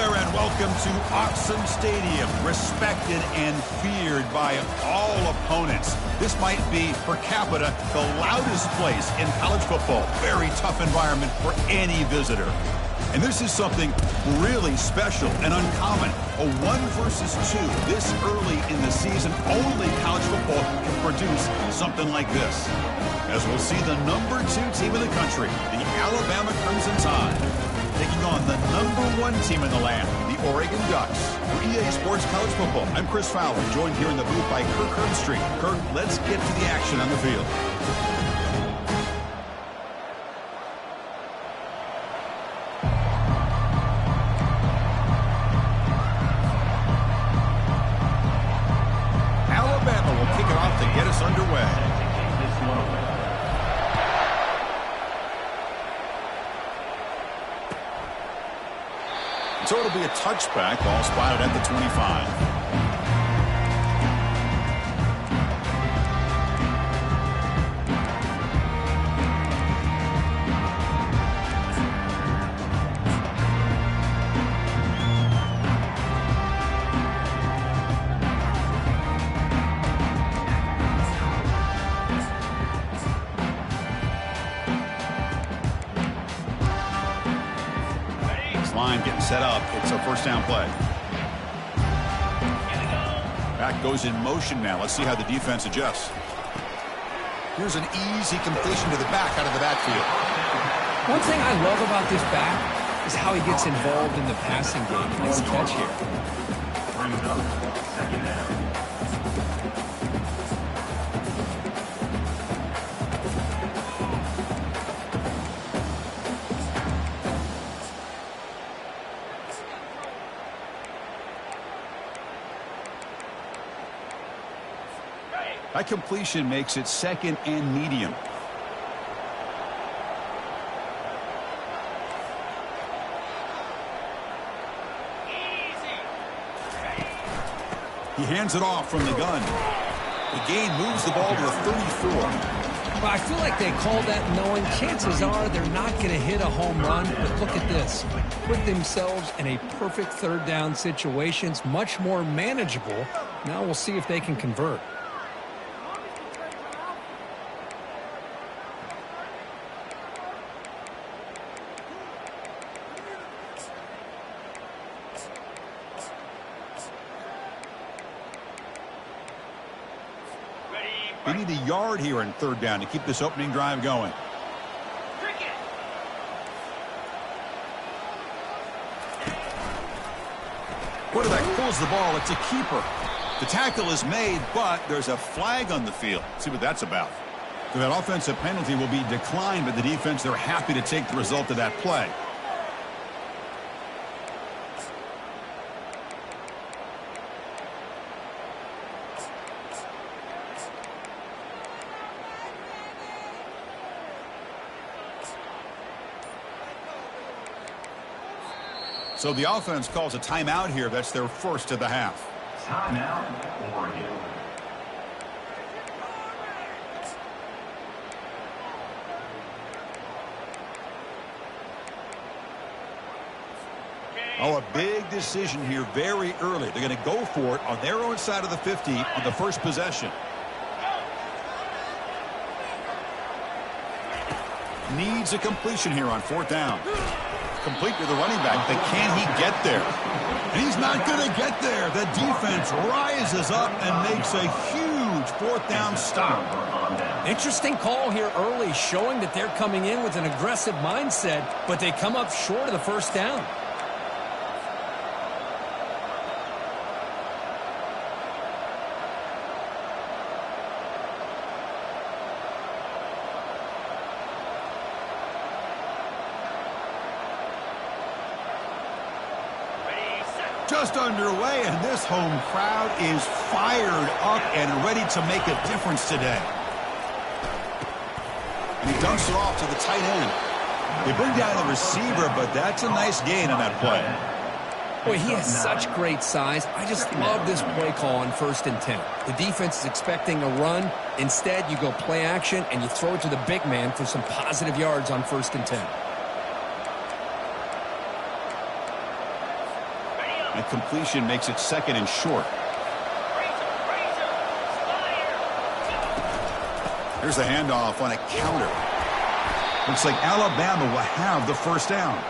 there, and welcome to Autzen Stadium, respected and feared by all opponents. This might be, per capita, the loudest place in college football. Very tough environment for any visitor. And this is something really special and uncommon. A 1 versus 2 this early in the season. Only college football can produce something like this. As we'll see the number 2 team in the country, the Alabama Crimson Tide, taking on the number 1 team in the land, the Oregon Ducks. For EA Sports College Football, I'm Chris Fowler, joined here in the booth by Kirk Herbstreit. Kirk, let's get to the action on the field. Alabama will kick it off to get us underway. So it'll be a touchback, ball spotted at the 25. Line getting set up. It's a first down play. Back goes in motion now. Let's see how the defense adjusts. Here's an easy completion to the back out of the backfield. One thing I love about this back is how he gets involved in the passing game. Nice catch here. That completion makes it second and medium. He hands it off from the gun. The gain moves the ball to a 34. Well, I feel like they called that knowing chances are they're not going to hit a home run. But look at this. Put themselves in a perfect third down situation. It's much more manageable. Now we'll see if they can convert. They need a yard here in third down to keep this opening drive going. Quarterback pulls the ball. It's a keeper. The tackle is made, but there's a flag on the field. See what that's about. So that offensive penalty will be declined, but the defense, they're happy to take the result of that play. So the offense calls a timeout here. That's their first of the half. Timeout, Oregon. Oh, a big decision here very early. They're going to go for it on their own side of the 50 on the first possession. Needs a completion here on fourth down. Complete to the running back, but can he get there? And he's not going to get there. The defense rises up and makes a huge fourth down stop. Interesting call here early, showing that they're coming in with an aggressive mindset, but they come up short of the first down. Just underway, and this home crowd is fired up and ready to make a difference today. And he dumps it off to the tight end. They bring down the receiver, but that's a nice gain on that play. Boy, he has such great size. I just love this play call on 1st and 10. The defense is expecting a run. Instead, you go play action, and you throw it to the big man for some positive yards on 1st and 10. That completion makes it 2nd and short. Here's the handoff on a counter. Looks like Alabama will have the first down.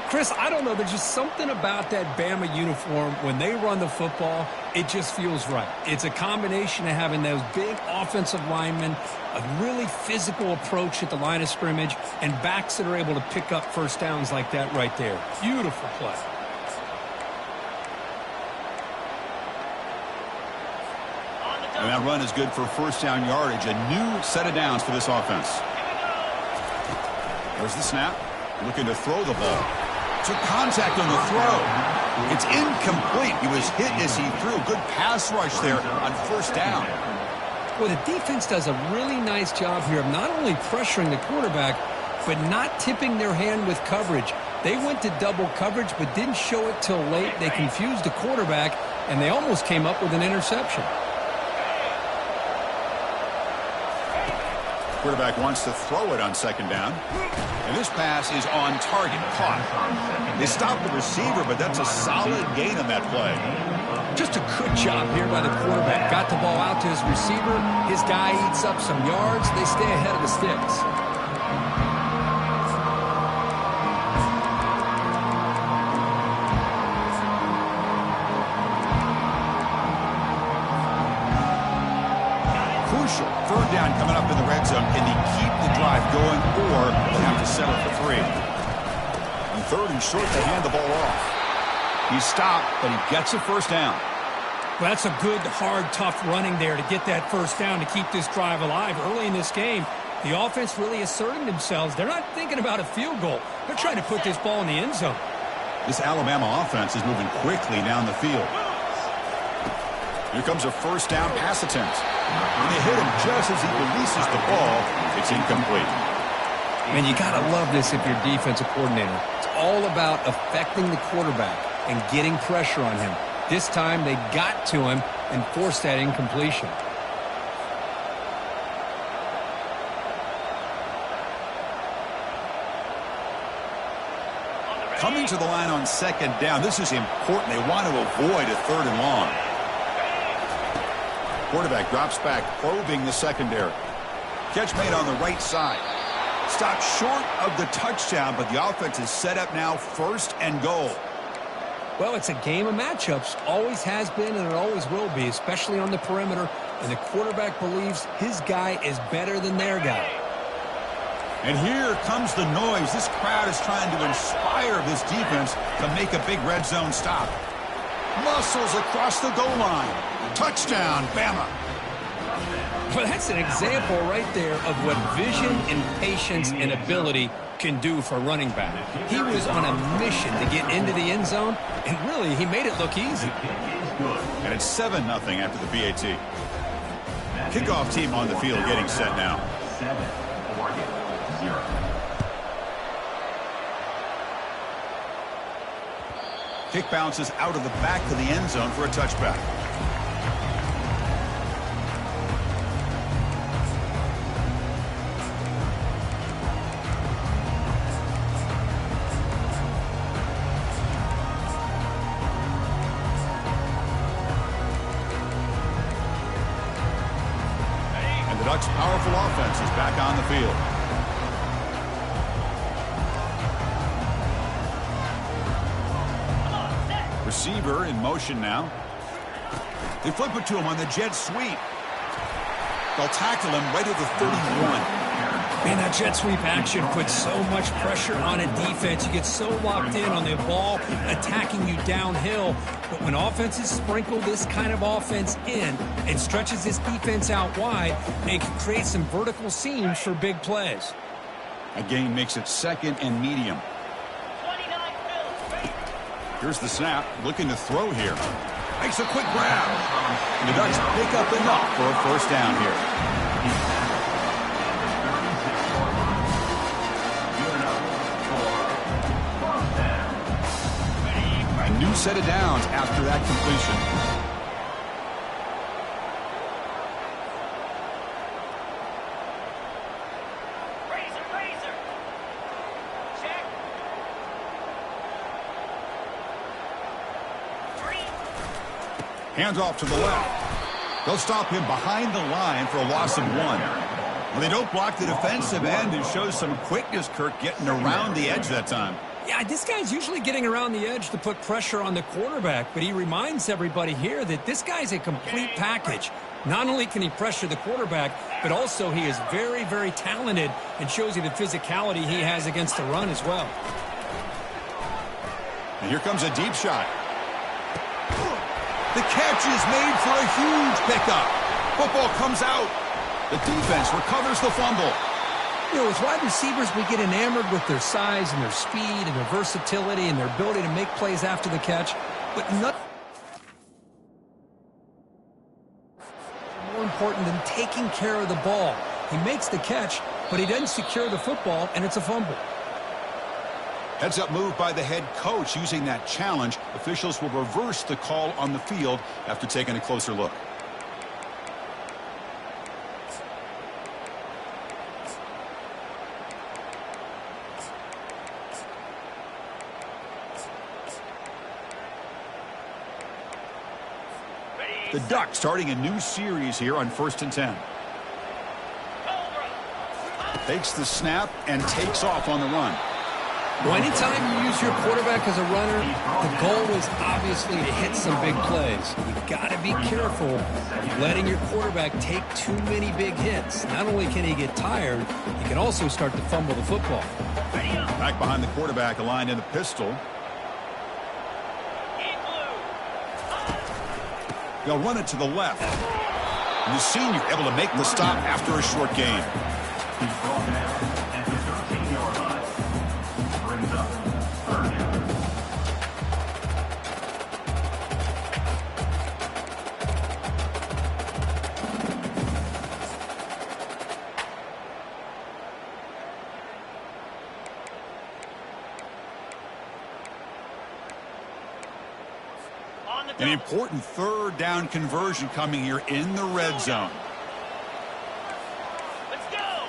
Chris, I don't know. There's just something about that Bama uniform. When they run the football, it just feels right. It's a combination of having those big offensive linemen, a really physical approach at the line of scrimmage, and backs that are able to pick up first downs like that right there. Beautiful play. And that run is good for first down yardage. A new set of downs for this offense. There's the snap. Looking to throw the ball. Took contact on the throw. It's incomplete. He was hit as he threw. Good pass rush there on first down. Well, the defense does a really nice job here of not only pressuring the quarterback, but not tipping their hand with coverage. They went to double coverage, but didn't show it till late. They confused the quarterback, and they almost came up with an interception. Quarterback wants to throw it on 2nd down. And this pass is on target. Caught. They stopped the receiver, but that's a solid gain on that play. Just a good job here by the quarterback. Got the ball out to his receiver. His guy eats up some yards. They stay ahead of the sticks. Crucial. 3rd down coming up in the red zone. Can he keep the drive going, or they have to settle for 3? On 3rd and short, they hand the ball off. He stopped, but he gets a first down. Well, that's a good, hard, tough running there to get that first down to keep this drive alive. Early in this game, the offense really asserting themselves. They're not thinking about a field goal. They're trying to put this ball in the end zone. This Alabama offense is moving quickly down the field. Here comes a first down pass attempt. When they hit him just as he releases the ball, it's incomplete. Man, you got to love this if you're a defensive coordinator. It's all about affecting the quarterback and getting pressure on him. This time they got to him and forced that incompletion. Coming to the line on 2nd down, this is important. They want to avoid a 3rd and long. Quarterback drops back, probing the secondary. Catch made on the right side. Stopped short of the touchdown, but the offense is set up now 1st and goal. Well, it's a game of matchups. Always has been and it always will be, especially on the perimeter. And the quarterback believes his guy is better than their guy. And here comes the noise. This crowd is trying to inspire this defense to make a big red zone stop. Muscles across the goal line. Touchdown, Bama. Well, that's an example right there of what vision and patience and ability can do for a running back. He was on a mission to get into the end zone, and really, he made it look easy. And it's 7-0 after the BAT. Kickoff team on the field getting set now. 7, Oregon, 0. Kick bounces out of the back to the end zone for a touchback. And the Ducks' powerful offense is back on the field. Receiver in motion now. They flip it to him on the jet sweep. They'll tackle him right at the 31. Man, that jet sweep action puts so much pressure on a defense. You get so locked in on the ball attacking you downhill. But when offenses sprinkle this kind of offense in, it stretches this defense out wide, and it can create some vertical seams for big plays. A gain makes it 2nd and medium. Here's the snap, looking to throw here. Makes a quick grab. And the Ducks pick up enough for a first down here. A new set of downs after that completion. Hands off to the left. They'll stop him behind the line for a loss of 1. Well, they don't block the defensive end and show some quickness, Kirk, getting around the edge that time. Yeah, this guy's usually getting around the edge to put pressure on the quarterback, but he reminds everybody here that this guy's a complete package. Not only can he pressure the quarterback, but also he is very, very talented and shows you the physicality he has against the run as well. And here comes a deep shot. The catch is made for a huge pickup. Football comes out. The defense recovers the fumble. You know, with wide receivers, we get enamored with their size and their speed and their versatility and their ability to make plays after the catch, but nothing more important than taking care of the ball. He makes the catch, but he doesn't secure the football, and it's a fumble. Heads-up move by the head coach using that challenge. Officials will reverse the call on the field after taking a closer look. The Ducks starting a new series here on 1st and 10. Takes the snap and takes off on the run. Well, anytime you use your quarterback as a runner, the goal is obviously to hit some big plays. You've got to be careful letting your quarterback take too many big hits. Not only can he get tired, he can also start to fumble the football. Back behind the quarterback, aligned in the pistol. They'll run it to the left. And the senior able to make the stop after a short gain. He's brought down at the 13-yard line. Brings up 3rd down. An important 3rd down conversion coming here in the red zone. Let's go.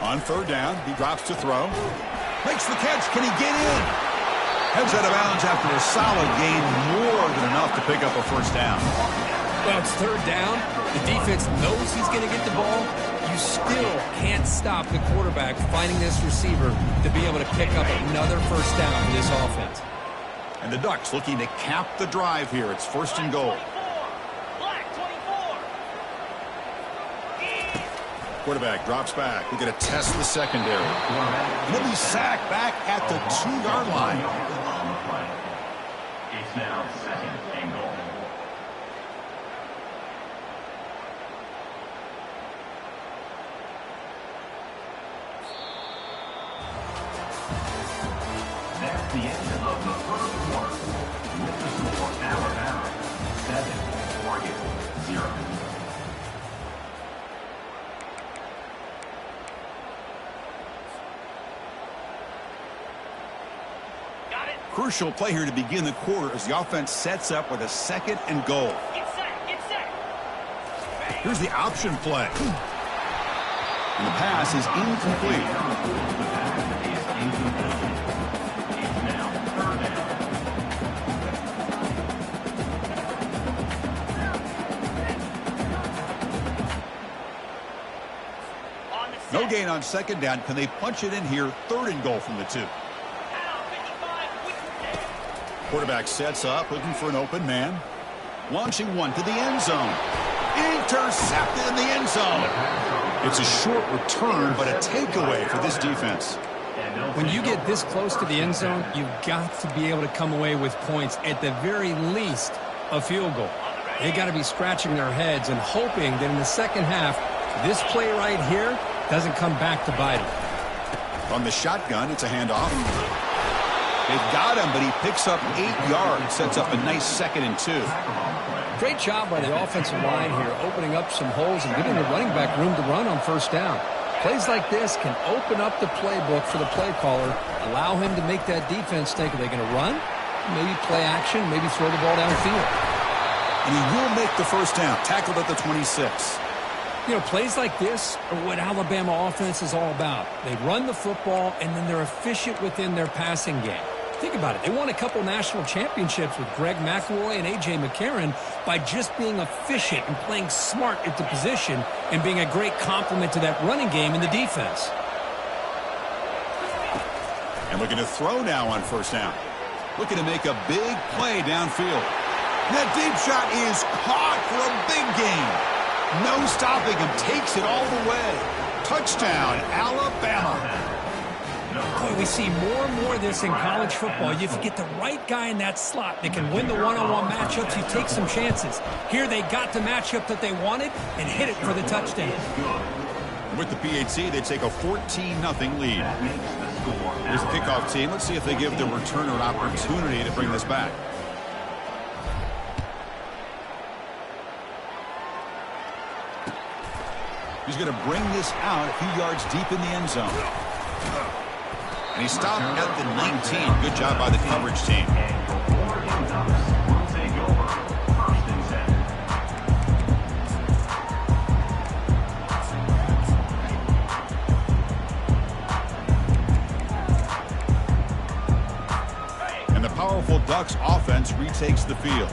On 3rd down, he drops to throw. Makes the catch. Can he get in? Heads out of bounds after a solid gain, more than enough to pick up a 1st down. Well, it's 3rd down. The defense knows he's going to get the ball. You still can't stop the quarterback finding this receiver to be able to pick up another 1st down for this offense. And the Ducks looking to cap the drive here. It's 1st and goal. Black 24. Quarterback drops back. We're going to test the secondary. And he'll be sacked back at the 2-yard line. On the play. It's now 2nd and goal. That's the end of the 1st quarter. With the score, Alabama 7, Oregon 0. Got it. Crucial play here to begin the quarter as the offense sets up with a 2nd and goal. Get set. Get set. Here's the option play. And the pass is incomplete. No gain on 2nd down. Can they punch it in here? 3rd and goal from the 2. Quarterback sets up, looking for an open man. Launching one to the end zone. Intercepted in the end zone. It's a short return, but a takeaway for this defense. When you get this close to the end zone, you've got to be able to come away with points, at the very least, a field goal. They got to be scratching their heads and hoping that in the second half, this play right here doesn't come back to bite him. From the shotgun, it's a handoff. They've got him, but he picks up 8 yards, sets up a nice 2nd and 2. Great job by the offensive line here, opening up some holes and giving the running back room to run on 1st down. Plays like this can open up the playbook for the play caller, allow him to make that defense think, are they going to run? Maybe play action, maybe throw the ball downfield. And he will make the 1st down, tackled at the 26. You know, plays like this are what Alabama offense is all about. They run the football, and then they're efficient within their passing game. Think about it. They won a couple national championships with Greg McElroy and A.J. McCarron by just being efficient and playing smart at the position and being a great complement to that running game in the defense. And looking to throw now on first down. Looking to make a big play downfield. That deep shot is caught for a big gain. No stopping him. Takes it all the way. Touchdown, Alabama. Boy, we see more and more of this in college football. If you get the right guy in that slot that can win the one-on-one matchups, you take some chances. Here they got the matchup that they wanted and hit it for the touchdown. With the PAT, they take a 14-0 lead. Here's the kickoff team. Let's see if they give the returner an opportunity to bring this back. He's going to bring this out a few yards deep in the end zone. And he stopped at the 19. Good job by the coverage team. And the powerful Ducks offense retakes the field.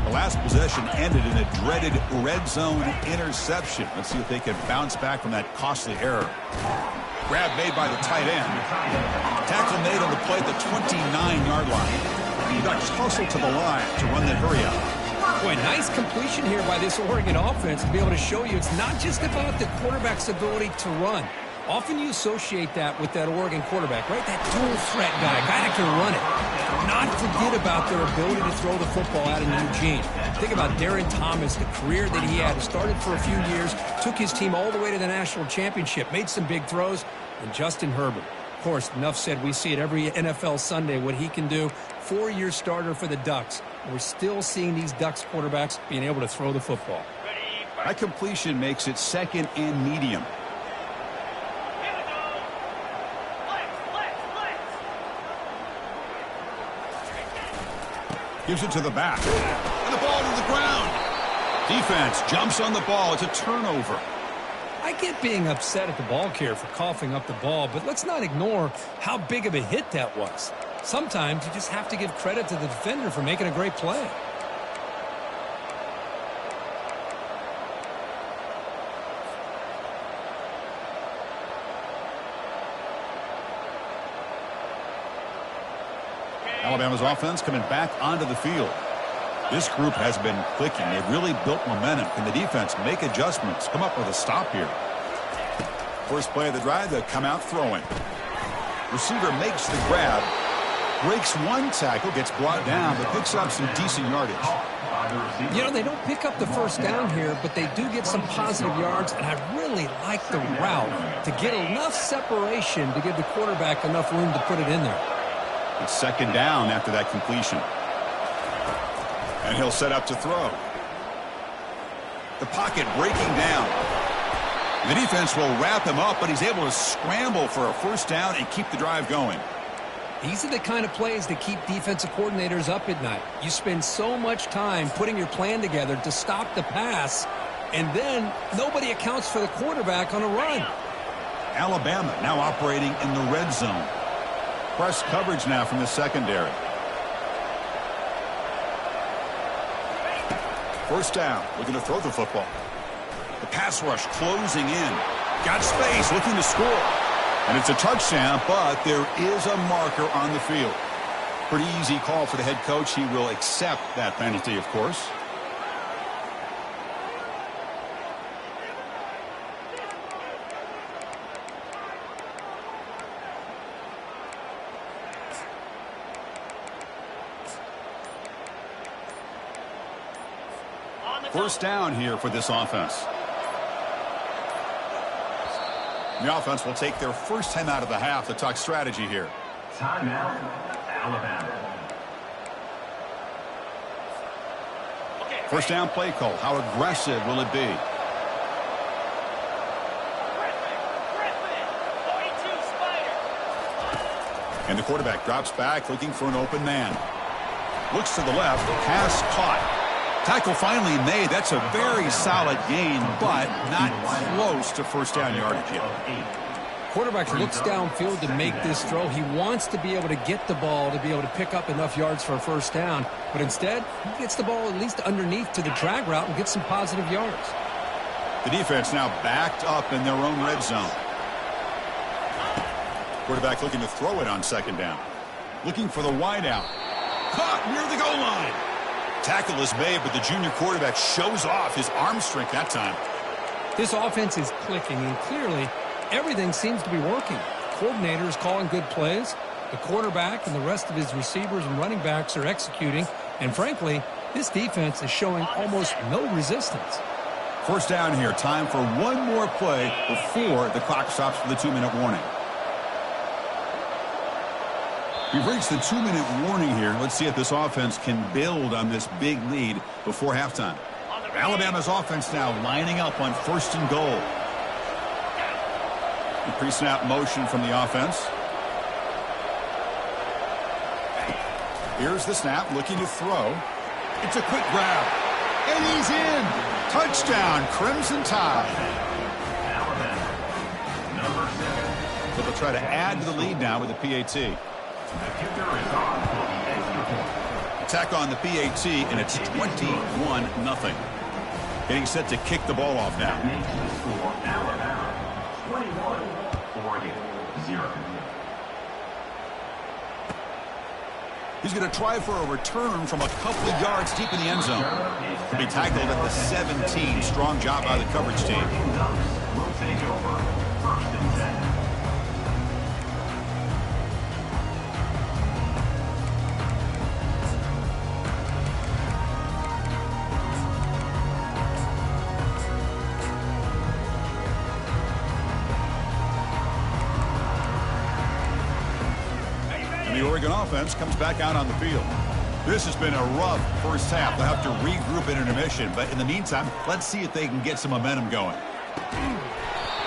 The last possession ended in a dreaded red zone interception. Let's see if they can bounce back from that costly error. Grab made by the tight end. Tackle made on the play at the 29-yard line. The Ducks hustle to the line to run that hurry out. Boy, nice completion here by this Oregon offense to be able to show you it's not just about the quarterback's ability to run. Often you associate that with that Oregon quarterback, right? That dual threat guy that can run it. Not forget about their ability to throw the football out in Eugene. Think about Darren Thomas, the career that he had. He started for a few years, took his team all the way to the national championship, made some big throws, and Justin Herbert. Of course, enough said, we see it every NFL Sunday what he can do. 4-year starter for the Ducks. We're still seeing these Ducks quarterbacks being able to throw the football. That completion makes it second and medium. Gives it to the back. And the ball to the ground. Defense jumps on the ball. It's a turnover. I get being upset at the ball carrier for coughing up the ball, but let's not ignore how big of a hit that was. Sometimes you just have to give credit to the defender for making a great play. Alabama's offense coming back onto the field. This group has been clicking. They've really built momentum. Can the defense make adjustments? Come up with a stop here. First play of the drive, they come out throwing. Receiver makes the grab. Breaks one tackle, gets brought down, but picks up some decent yardage. You know, they don't pick up the first down here, but they do get some positive yards, and I really like the route to get enough separation to give the quarterback enough room to put it in there. It's second down after that completion. And he'll set up to throw. The pocket breaking down. The defense will wrap him up, but he's able to scramble for a first down and keep the drive going. These are the kind of plays that keep defensive coordinators up at night. You spend so much time putting your plan together to stop the pass, and then nobody accounts for the quarterback on a run. Alabama now operating in the red zone. Press coverage now from the secondary. First down, looking to throw the football. The pass rush closing in. Got space, looking to score. And it's a touchdown, but there is a marker on the field. Pretty easy call for the head coach. He will accept that penalty, of course. First down here for this offense. The offense will take their first time out of the half to talk strategy here. Timeout, Alabama. First down play call. How aggressive will it be? And the quarterback drops back looking for an open man. Looks to the left. Pass caught. Tackle finally made. That's a very solid gain, but not close to first down yardage yet. Quarterback looks downfield to make this throw. He wants to be able to get the ball to be able to pick up enough yards for a first down. But instead, he gets the ball at least underneath to the drag route and gets some positive yards. The defense now backed up in their own red zone. Quarterback looking to throw it on second down. Looking for the wideout. Caught near the goal line. Tackle is made, but the junior quarterback shows off his arm strength that time. This offense is clicking, and clearly everything seems to be working. The coordinator is calling good plays. The quarterback and the rest of his receivers and running backs are executing. And frankly, this defense is showing almost no resistance. First down here. Time for one more play before the clock stops for the 2-minute warning. We've reached the 2-minute warning here. Let's see if this offense can build on this big lead before halftime. Alabama's offense now lining up on first and goal. The pre-snap motion from the offense. Here's the snap, looking to throw. It's a quick grab. And he's in. Touchdown, Crimson Tide. Alabama, number 7. So they'll try to add to the lead now with the PAT. The kicker is on for the extra point. Attack on the PAT, and it's 21-0. Getting set to kick the ball off now. Makes the score Alabama 21, Oregon 0. He's going to try for a return from a couple of yards deep in the end zone. He'll be tackled at the 17. Strong job by the coverage team. Ducks will take over first and 10. The Oregon offense comes back out on the field. This has been a rough first half. They'll have to regroup at intermission, but in the meantime, let's see if they can get some momentum going.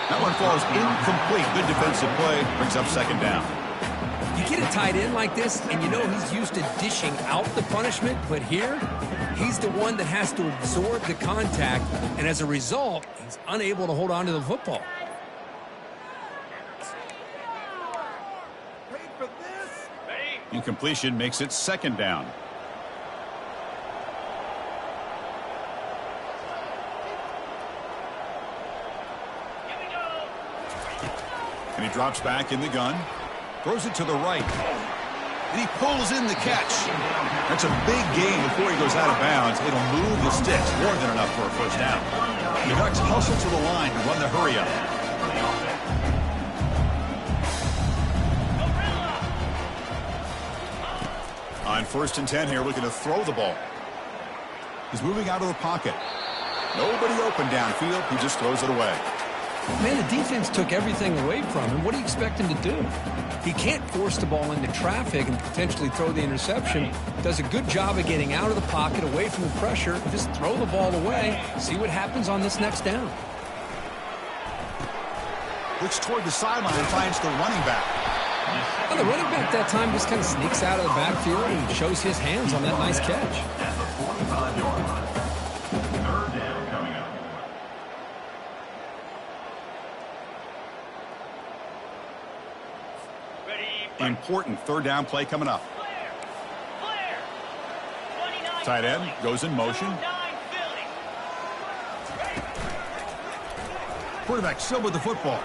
That one falls incomplete. Good defensive play. Brings up second down. You get a tight end like this, and you know he's used to dishing out the punishment, but here, he's the one that has to absorb the contact, and as a result, he's unable to hold on to the football. Incompletion makes it second down. And he drops back in the gun. Throws it to the right. And he pulls in the catch. That's a big gain before he goes out of bounds. It'll move the sticks. More than enough for a first down. The Ducks hustle to the line to run the hurry up. On first and 10 here, looking to throw the ball. He's moving out of the pocket. Nobody open downfield. He just throws it away. Man, the defense took everything away from him. What do you expect him to do? He can't force the ball into traffic and potentially throw the interception. Does a good job of getting out of the pocket, away from the pressure. Just throw the ball away. See what happens on this next down. Looks toward the sideline and finds the running back. Well, the running back that time just kind of sneaks out of the backfield and shows his hands on that nice catch. At the 45-yard line. Third down coming up. Important third down play coming up. Tight end goes in motion. Quarterback still with the football.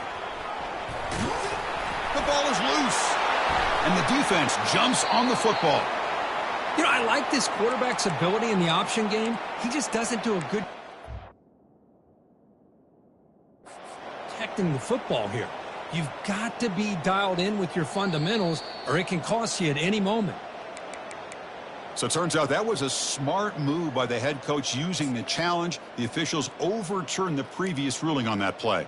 The ball is loose. And the defense jumps on the football. You know, I like this quarterback's ability in the option game. He just doesn't do a good protecting the football here. You've got to be dialed in with your fundamentals, or it can cost you at any moment. So it turns out that was a smart move by the head coach using the challenge. The officials overturned the previous ruling on that play.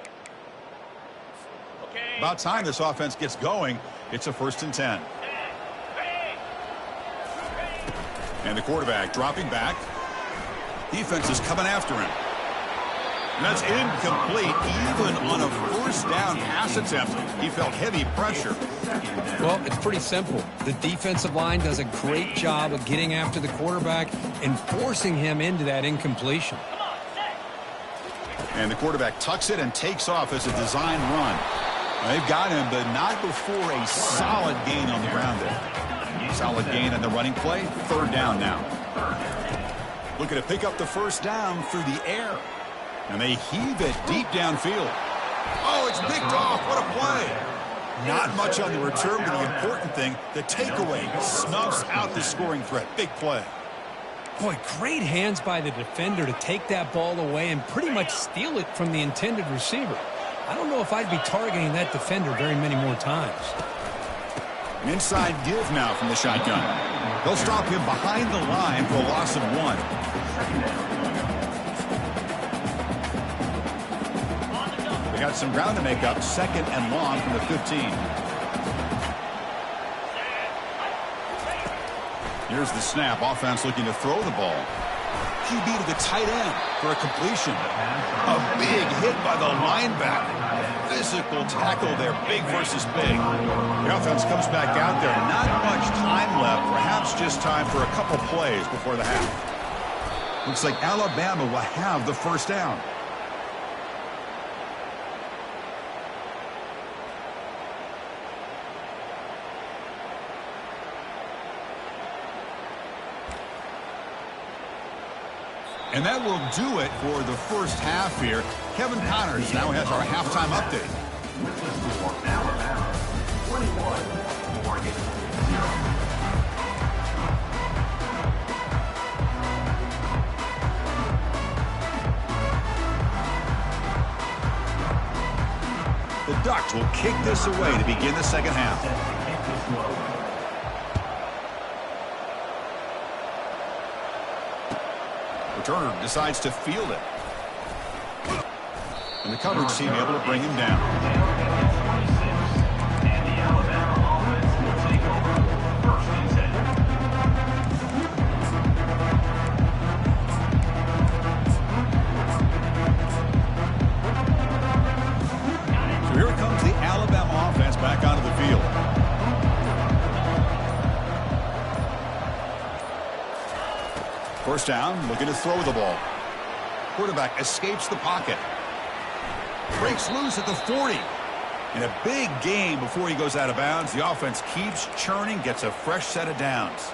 About time this offense gets going. It's a first and 10. And the quarterback dropping back. Defense is coming after him. And that's incomplete. Even on a first down pass attempt, he felt heavy pressure. Well, it's pretty simple. The defensive line does a great job of getting after the quarterback and forcing him into that incompletion. And the quarterback tucks it and takes off as a design run. They've got him, but not before a solid gain on the ground there. Solid gain on the running play. Third down now. Looking to pick up the first down through the air. And they heave it deep downfield. Oh, it's picked off. What a play. Not much on the return, but the important thing, the takeaway snuffs out the scoring threat. Big play. Boy, great hands by the defender to take that ball away and pretty much steal it from the intended receiver. I don't know if I'd be targeting that defender very many more times. An inside give now from the shotgun. They'll stop him behind the line for a loss of 1. They got some ground to make up. Second and long from the 15. Here's the snap. Offense looking to throw the ball. QB to the tight end for a completion. A big hit by the linebacker. Physical tackle there, big versus big. The offense comes back out there. Not much time left. Perhaps just time for a couple plays before the half. Looks like Alabama will have the first down. And that will do it for the first half here. Kevin Connors now has our halftime update. With the score, Alabama 21, Oregon 0. The Ducks will kick this away to begin the second half. Returner decides to field it. And the coverage team able to bring him down. And the Alabama offense will take over first and 10. So here comes the Alabama offense back onto the field. First down, looking to throw the ball. Quarterback escapes the pocket. Breaks loose at the 40. And a big gain before he goes out of bounds. The offense keeps churning, gets a fresh set of downs.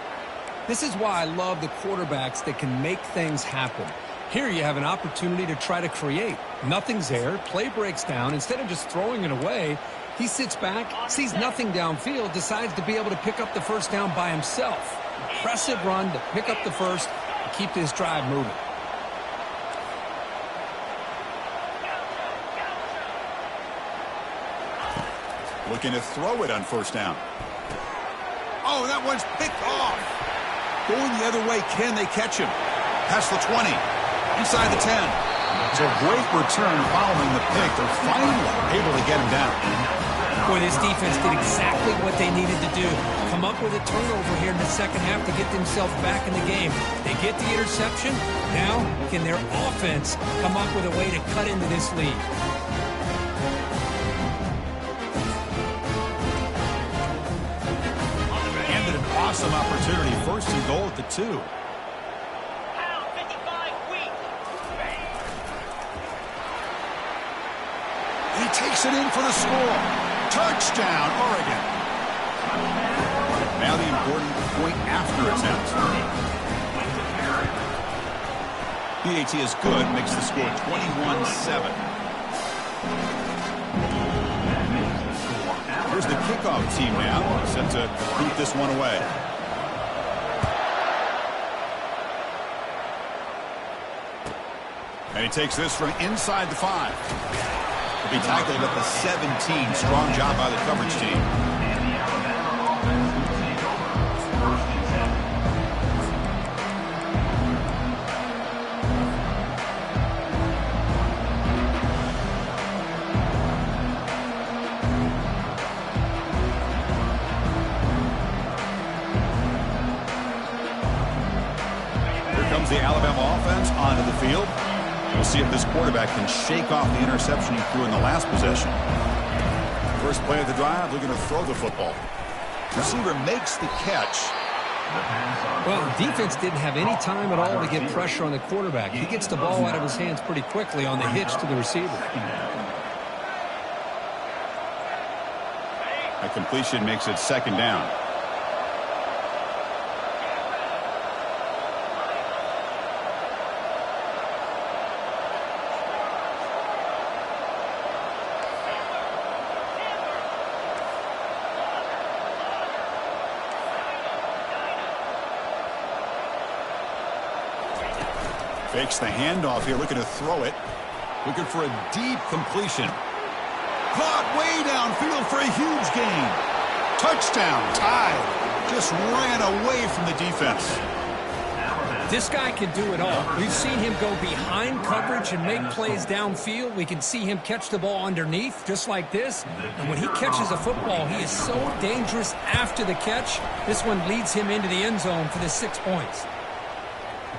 This is why I love the quarterbacks that can make things happen. Here you have an opportunity to try to create. Nothing's there. Play breaks down. Instead of just throwing it away, he sits back, sees nothing downfield, decides to be able to pick up the first down by himself. Impressive run to pick up the first. Keep this drive moving. Looking to throw it on first down. Oh, that one's picked off. Going the other way, can they catch him? Past the 20, inside the 10. It's a great return following the pick. They're finally able to get him down. Boy, this defense did exactly what they needed to do. Come up with a turnover here in the second half to get themselves back in the game. They get the interception. Now, can their offense come up with a way to cut into this lead? And an awesome opportunity. First and goal at the 2. Pound 55 weak. He takes it in for the score. Touchdown, Oregon. Now the important point after attempt. PAT is good, makes the score 21-7. Here's the kickoff team now, set to boot this one away. And he takes this from inside the 5. He'll be tackled at the 17. Strong job by the coverage team. And the Alabama offense will take over first and 10. Here comes the Alabama offense onto the field. We'll see if this quarterback can shake off the interception he threw in the last possession. First play of the drive, looking to throw the football. Receiver makes the catch. Well, defense didn't have any time at all to get pressure on the quarterback. He gets the ball out of his hands pretty quickly on the hitch to the receiver. A completion makes it second down. Fakes the handoff here, looking to throw it. Looking for a deep completion. Caught way downfield for a huge gain. Touchdown, tied. Just ran away from the defense. This guy can do it all. We've seen him go behind coverage and make plays downfield. We can see him catch the ball underneath, just like this. And when he catches a football, he is so dangerous after the catch. This one leads him into the end zone for the 6 points.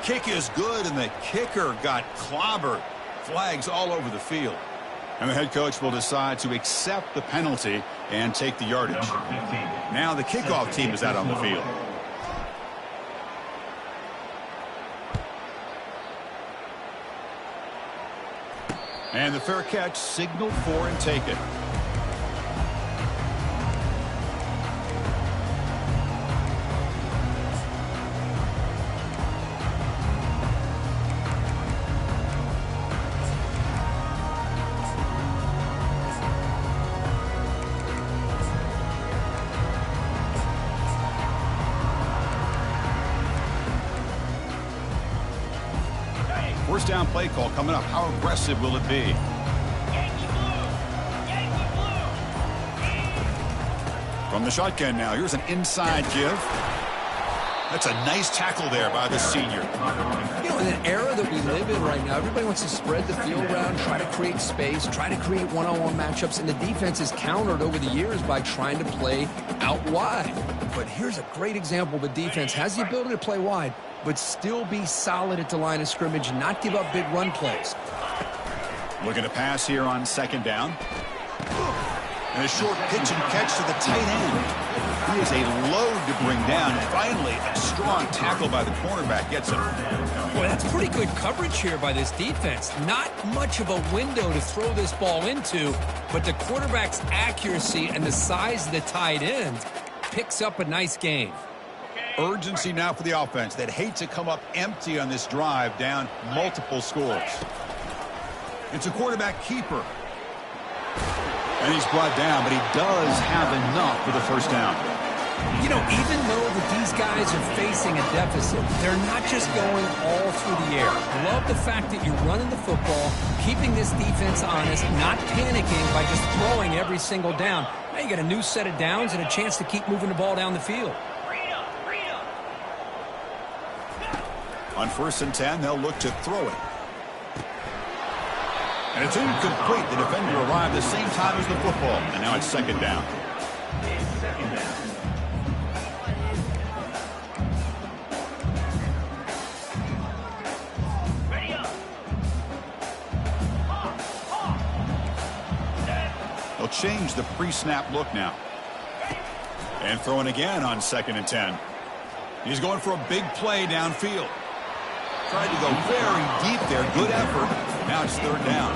Kick is good, and the kicker got clobbered. Flags all over the field. And the head coach will decide to accept the penalty and take the yardage. Now the kickoff team is out on the field. And the fair catch signaled for and taken. First down play call coming up. How aggressive will it be? Yankee blue! Yankee blue! From the shotgun now. Here's an inside give. That's a nice tackle there by the senior. You know, in an era that we live in right now, everybody wants to spread the field around, try to create space, try to create one-on-one matchups, and the defense is countered over the years by trying to play out wide. But here's a great example. The defense has the ability to play wide, but still be solid at the line of scrimmage, not give up big run plays. Looking to pass here on second down. And a short pitch and catch to the tight end. He is a load to bring down. Finally, a strong tackle by the cornerback gets him. Boy, that's pretty good coverage here by this defense. Not much of a window to throw this ball into, but the quarterback's accuracy and the size of the tight end picks up a nice gain. Urgency now for the offense that hate to come up empty on this drive, down multiple scores. It's a quarterback keeper. And he's brought down, but he does have enough for the first down. You know, even though that these guys are facing a deficit, they're not just going all through the air. Love the fact that you're running the football, keeping this defense honest, not panicking by just throwing every single down. Now you got a new set of downs and a chance to keep moving the ball down the field. On 1st and 10, they'll look to throw it. And it's incomplete. The defender arrived the same time as the football. And now it's second down. They'll change the pre-snap look now. And throwing again on 2nd and 10. He's going for a big play downfield. Tried to go very deep there. Good effort. Now it's 3rd down.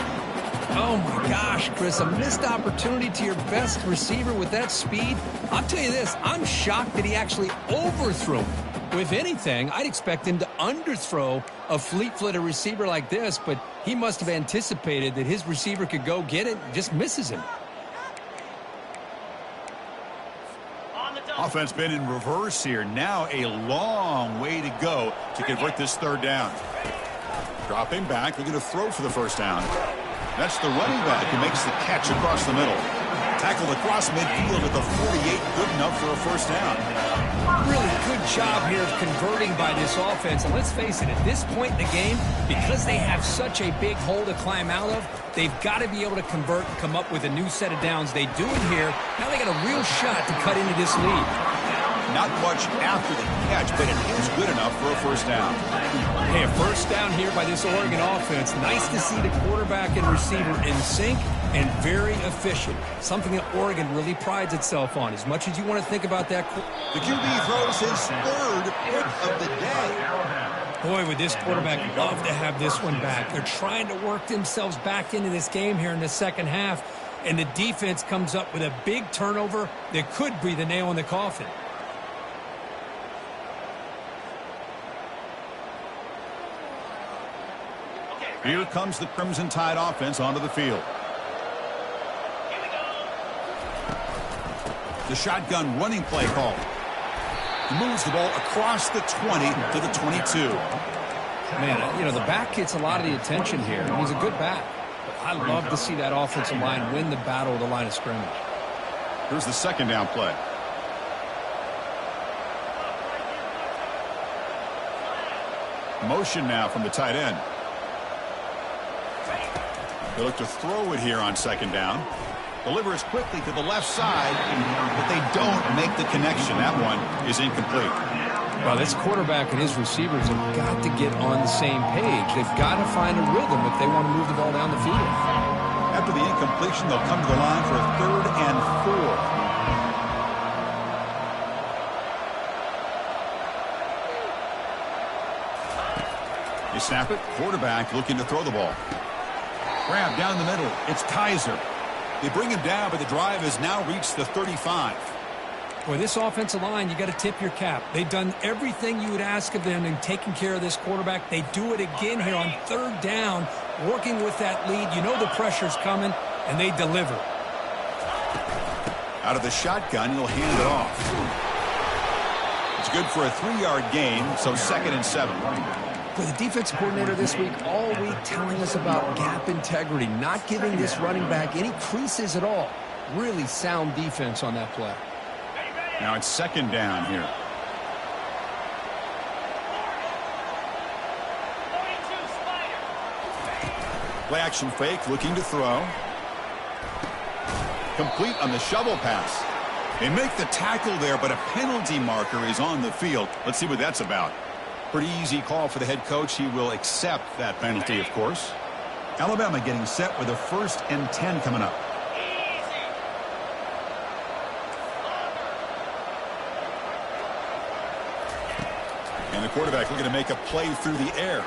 Oh, my gosh, Chris. A missed opportunity to your best receiver with that speed. I'll tell you this. I'm shocked that he actually overthrew him. If anything, I'd expect him to underthrow a fleet-footed receiver like this, but he must have anticipated that his receiver could go get it and just misses him. Offense been in reverse here. Now a long way to go to convert this 3rd down. Dropping back, looking to throw for the 1st down. That's the running back who makes the catch across the middle. Tackled across midfield at the 48, good enough for a 1st down. Really good job here of converting by this offense. And let's face it, at this point in the game, because they have such a big hole to climb out of, they've got to be able to convert and come up with a new set of downs. They do it here. Now they got a real shot to cut into this lead. Not much after the catch, but it is good enough for a 1st down. Hey, a 1st down here by this Oregon offense. Nice to see the quarterback and receiver in sync and very efficient. Something that Oregon really prides itself on. As much as you want to think about that. The QB throws his 3rd pick of the day. Boy, would this quarterback love to have this one back. They're trying to work themselves back into this game here in the second half. and the defense comes up with a big turnover that could be the nail in the coffin. Here comes the Crimson Tide offense onto the field. The shotgun running play call. He moves the ball across the 20 to the 22. Man, you know, the back gets a lot of the attention here. He's a good back. But I love to see that offensive line win the battle of the line of scrimmage. Here's the second down play. Motion now from the tight end. They look to throw it here on second down. Delivers quickly to the left side, but they don't make the connection. That one is incomplete. Well, this quarterback and his receivers have got to get on the same page. They've got to find a rhythm if they want to move the ball down the field. After the incompletion, they'll come to the line for a 3rd and 4. They snap it. Quarterback looking to throw the ball. Grab down the middle. It's Kaiser. They bring him down, but the drive has now reached the 35. Boy, this offensive line, you got to tip your cap. They've done everything you would ask of them in taking care of this quarterback. They do it again here on 3rd down, working with that lead. You know the pressure's coming, and they deliver. Out of the shotgun, he'll hand it off. It's good for a 3-yard gain, so 2nd and 7. For the defensive coordinator this week, all week telling us about gap integrity, not giving this running back any creases at all. Really sound defense on that play. Now it's 2nd down here. Play action fake, looking to throw. Complete on the shovel pass. They make the tackle there, but a penalty marker is on the field. Let's see what that's about. Pretty easy call for the head coach. He will accept that penalty, of course. Alabama getting set with a 1st and 10 coming up. And the quarterback looking to make a play through the air.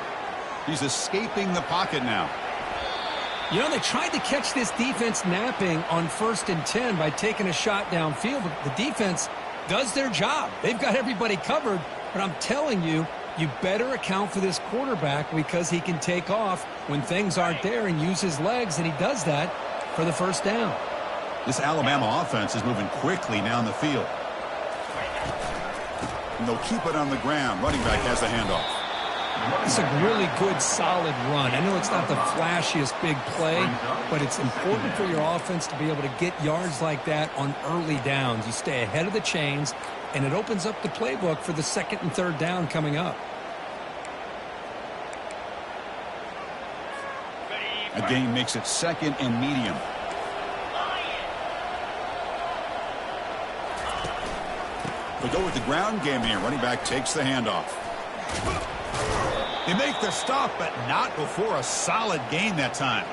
He's escaping the pocket now. You know, they tried to catch this defense napping on 1st and 10 by taking a shot downfield, but the defense does their job. They've got everybody covered, but I'm telling you, you better account for this quarterback because he can take off when things aren't there and use his legs, and he does that for the 1st down. This Alabama offense is moving quickly down the field. And they'll keep it on the ground. Running back has the handoff. It's a really good, solid run. I know it's not the flashiest big play, but it's important for your offense to be able to get yards like that on early downs. You stay ahead of the chains, and it opens up the playbook for the 2nd and 3rd down coming up. A gain makes it 2nd and medium. They go with the ground game here. Running back takes the handoff. They make the stop, but not before a solid gain that time.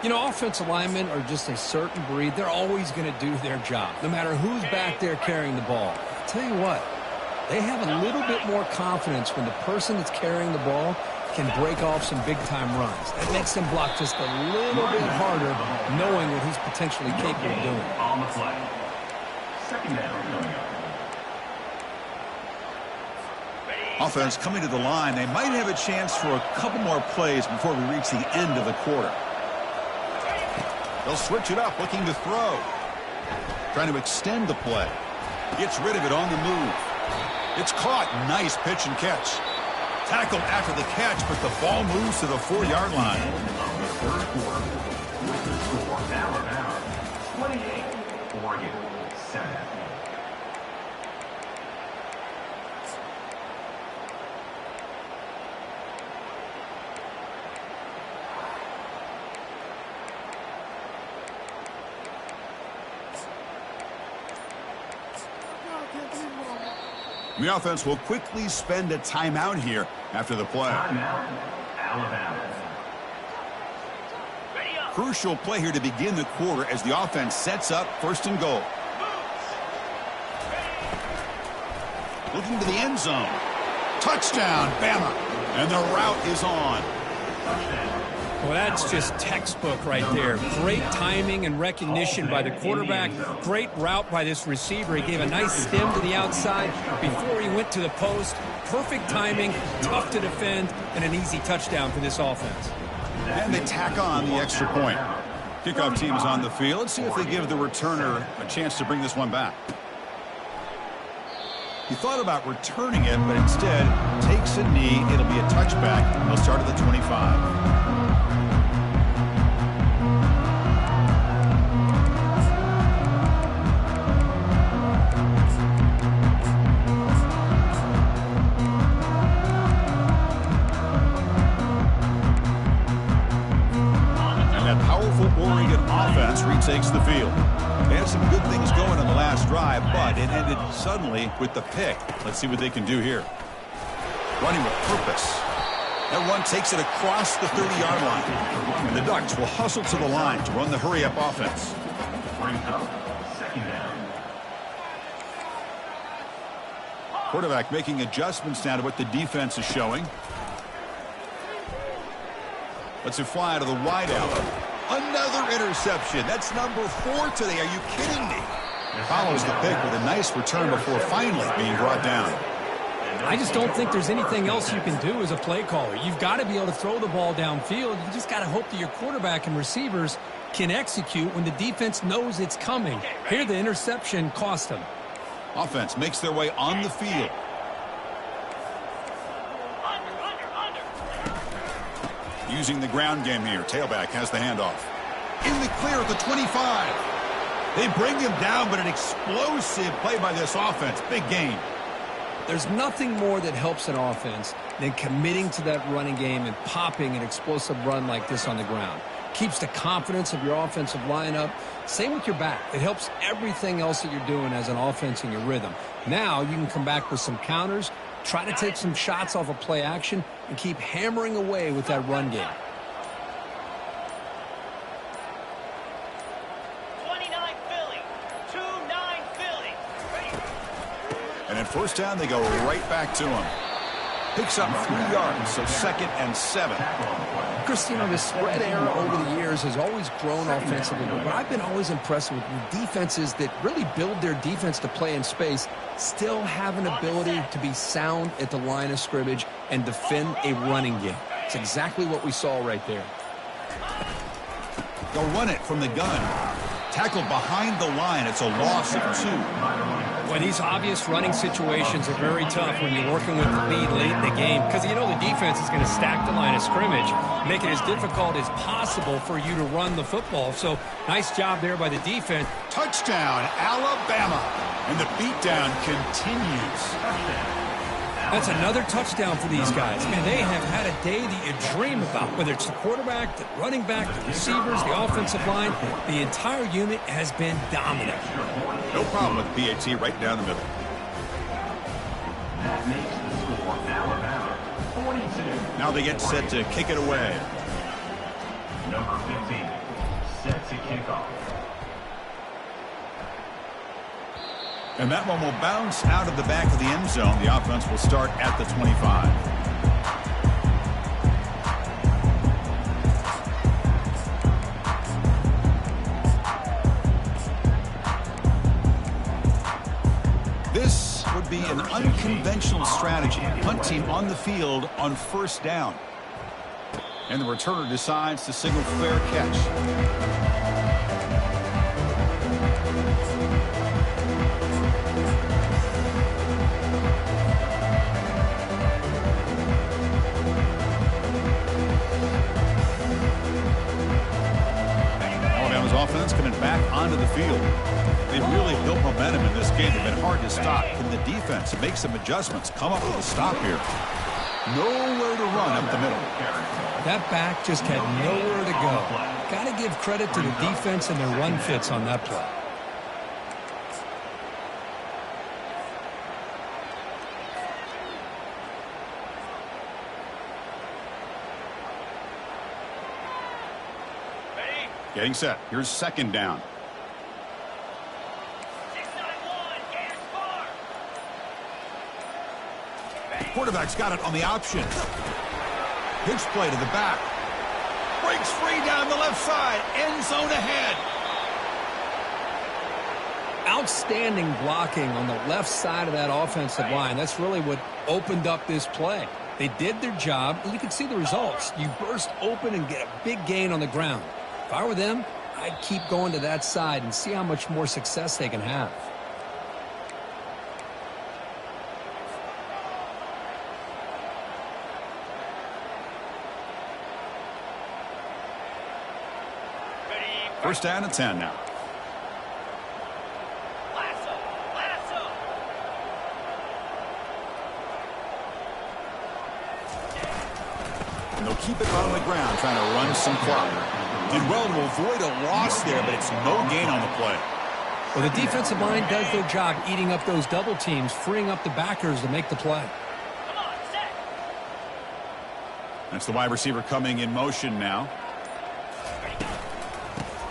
You know, offensive linemen are just a certain breed. They're always going to do their job, no matter who's back there carrying the ball. I'll tell you what, they have a little bit more confidence when the person that's carrying the ball can break off some big-time runs. That makes them block just a little bit harder, knowing what he's potentially capable of doing. On the play. 2nd down. Offense coming to the line. They might have a chance for a couple more plays before we reach the end of the quarter. They'll switch it up, looking to throw. Trying to extend the play. Gets rid of it on the move. It's caught. Nice pitch and catch. Tackled after the catch, but the ball moves to the 4-yard line. Of the 3rd quarter, with the score, Alabama 28, Oregon 7. The offense will quickly spend a timeout here after the play. Timeout, Alabama. Crucial play here to begin the quarter as the offense sets up 1st and goal. Looking to the end zone. Touchdown, Bama. And the route is on. Well, that's just textbook right there. Great timing and recognition by the quarterback. Great route by this receiver. He gave a nice stem to the outside before he went to the post. Perfect timing, tough to defend, and an easy touchdown for this offense. And they tack on the extra point. Kickoff team is on the field. Let's see if they give the returner a chance to bring this one back. He thought about returning it, but instead takes a knee. It'll be a touchback. He'll start at the 25. Takes the field. They had some good things going on the last drive, but it ended suddenly with the pick. Let's see what they can do here. Running with purpose. That run takes it across the 30-yard line. And the Ducks will hustle to the line to run the hurry-up offense. Quarterback making adjustments now to what the defense is showing. Lets it fly to the wideout. Another interception. That's number 4 today. Are you kidding me? Follows the pick with a nice return before finally being brought down. I just don't think there's anything else you can do as a play caller. You've got to be able to throw the ball downfield. You just got to hope that your quarterback and receivers can execute when the defense knows it's coming. Here, the interception cost them. Offense makes their way on the field. Using the ground game here. Tailback has the handoff. In the clear at the 25. They bring him down, but an explosive play by this offense. Big gain. There's nothing more that helps an offense than committing to that running game and popping an explosive run like this on the ground. Keeps the confidence of your offensive lineup. Same with your back. It helps everything else that you're doing as an offense in your rhythm. Now you can come back with some counters, try to take some shots off of play action, and keep hammering away with that run game. 29 Philly. 2-9 Philly. Ready. And at first down, they go right back to him. Picks up 3 yards, so 2nd and 7. Christine, the spread era over the years has always grown offensively, but I've been always impressed with defenses that really build their defense to play in space, still have an ability to be sound at the line of scrimmage and defend a running game. It's exactly what we saw right there. They'll run it from the gun. Tackled behind the line. It's a loss of 2. Well, these obvious running situations are very tough when you're working with the lead late in the game because you know the defense is going to stack the line of scrimmage, make it as difficult as possible for you to run the football. So nice job there by the defense. Touchdown, Alabama. And the beatdown continues. That's another touchdown for these guys. Man, they have had a day that you dream about, whether it's the quarterback, the running back, the receivers, the offensive line. The entire unit has been dominant. No problem with PAT right down the middle. That makes the score Alabama 42. Now they get set to kick it away. Number 15, set to kick off. And that one will bounce out of the back of the end zone. The offense will start at the 25. This would be an unconventional strategy. Punt team on the field on 1st down. And the returner decides to signal fair catch. Offense coming back onto the field. They've really built momentum in this game. They've been hard to stop. Can the defense make some adjustments? Come up with a stop here. Nowhere to run up the middle. That back just had nowhere to go. Got to give credit to the defense and their run fits on that play. Getting set. Here's 2nd down. 6-9-1. Gas far. Quarterback's got it on the option. Pitch play to the back. breaks free down the left side. End zone ahead. Outstanding blocking on the left side of that offensive line. That's really what opened up this play. They did their job, and you can see the results. You burst open and get a big gain on the ground. If I were them, I'd keep going to that side and see how much more success they can have. First down and 10 now. And they'll keep it on the ground, trying to run some clock. Did well to avoid a loss there, but it's no gain on the play. Well, the defensive line does their job eating up those double teams, freeing up the backers to make the play. Come on, set. That's the wide receiver coming in motion now.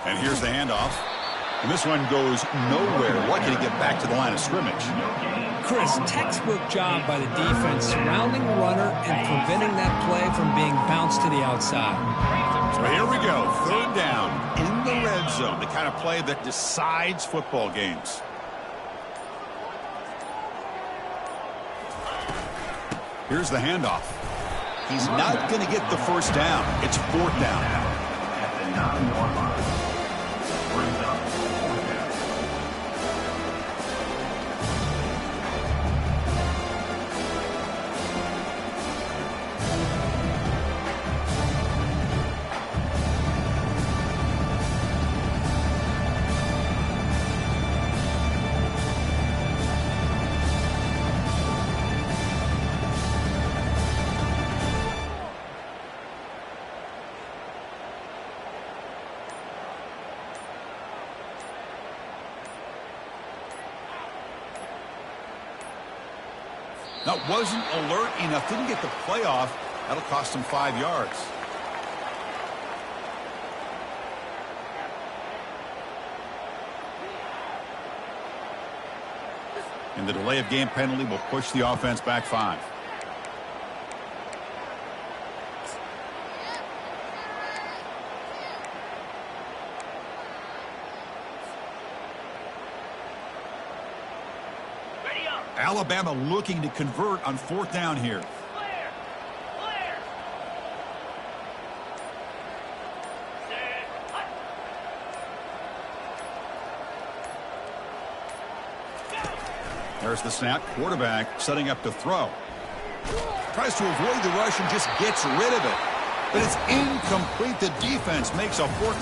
And here's the handoff. And this one goes nowhere. Lucky to get back to the line of scrimmage. Chris, textbook job by the defense surrounding the runner and preventing that play from being bounced to the outside. So here we go. Third down in the red zone. The kind of play that decides football games. Here's the handoff. He's not going to get the first down. It's fourth down. At the 9-yard line. Brings up fourth down. That wasn't alert enough. Didn't get the play off. That'll cost him 5 yards. And the delay of game penalty will push the offense back 5. Ready up. Alabama looking to convert on fourth down here. Clear. Clear. Set. Hut. Go. There's the snap. Quarterback setting up to throw. Tries to avoid the rush and just gets rid of it. But it's incomplete. The defense makes a fourth down.